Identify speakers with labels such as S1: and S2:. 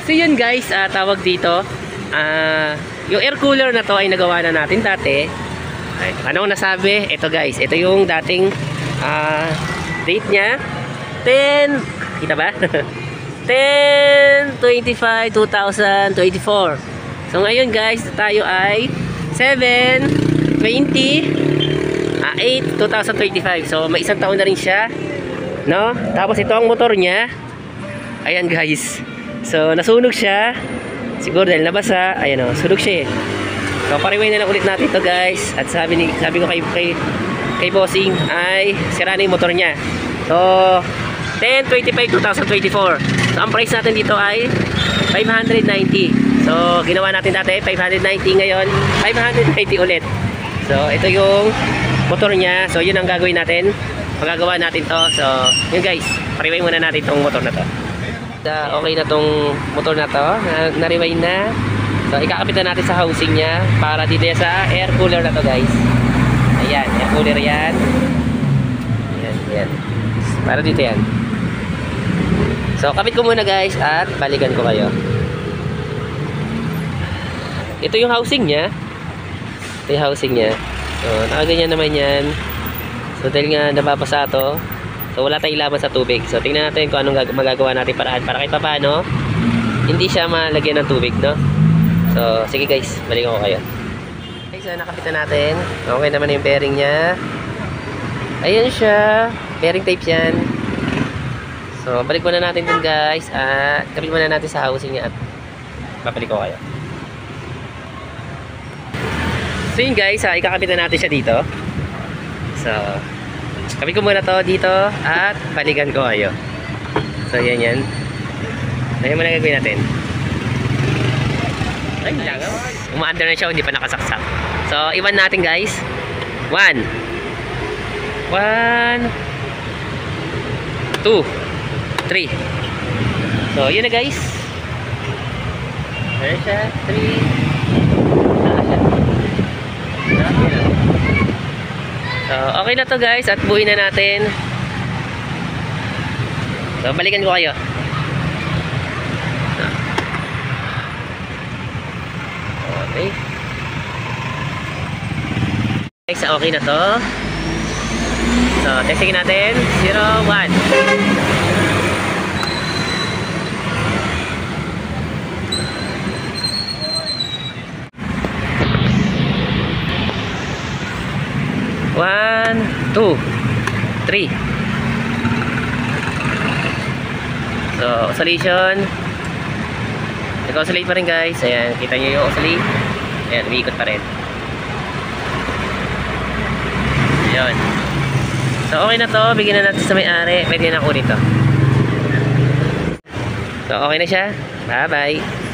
S1: So yun guys, tawag dito, yung air cooler na to ay nagawa na natin dati. Ay, anong nasabi? Ito guys, ito yung dating date nya 10, kita ba? 10/25/2024. So ngayon guys, tayo ay 7/20/8/2025. So may isang taon na rin siya, no? Tapos ito ang motor niya. Ayan guys. So nasunog siya. Siguro dahil nabasa. Ayan o, sunog siya eh. So pariway na lang ulit natin ito guys. At sabi ko kay bossing ay sira na yung motor niya. So 10/25/2024. So ang price natin dito ay 590. So ginawa natin dati 590, ngayon 590 ulit. So ito yung motor niya. So yun ang gagawin natin. Magagawa natin to. So yun guys, pariway muna natin itong motor na to. Okay na tong motor na to, na-rewind na. So ikakabit na natin sa housing niya para dito sa air cooler na to guys. Ayan, air cooler yan. Ayan. Para dito yan. So kabit ko muna guys at balikan ko kayo. Ito yung housing niya. Ito yung housing niya. So nakaganyan naman yan. So dahil nga nababasa to, so wala tayong laban sa tubig. So tingnan natin kung anong magagawa natin paraan para kahit paano hindi siya malagyan ng tubig, no? So sige guys, balikan ko kayo. Okay, so nakapit na natin. Okay naman yung bearing niya. Ayan siya, bearing type yan. So balik muna natin dun guys at kapit muna natin sa housing niya at babalik ko kayo. So yun guys, ikakabit na natin siya dito. So kapit ko muna to dito at balikan ko kayo. So yan. Ayan muna gagawin natin. Ay, langaw. Umaandar na siya, hindi pa nakasaksak. So iwan natin guys. 1 2 3. So yun na guys. Ayan siya. 3. So okay na to guys at buuin na natin. So balikan ko kayo. Okay. Guys, okay na to. So testingin natin. 0, 1. One, 2, 3. So, oscillation. Nag-oscillate pa rin guys. Ayan, kita nyo yung oscillate. Ayan, umiikot pa rin. Ayan. So, okay na to. Bigyan na natin sa may-ari. Pwede na kunin to. So, okay na siya. Bye-bye.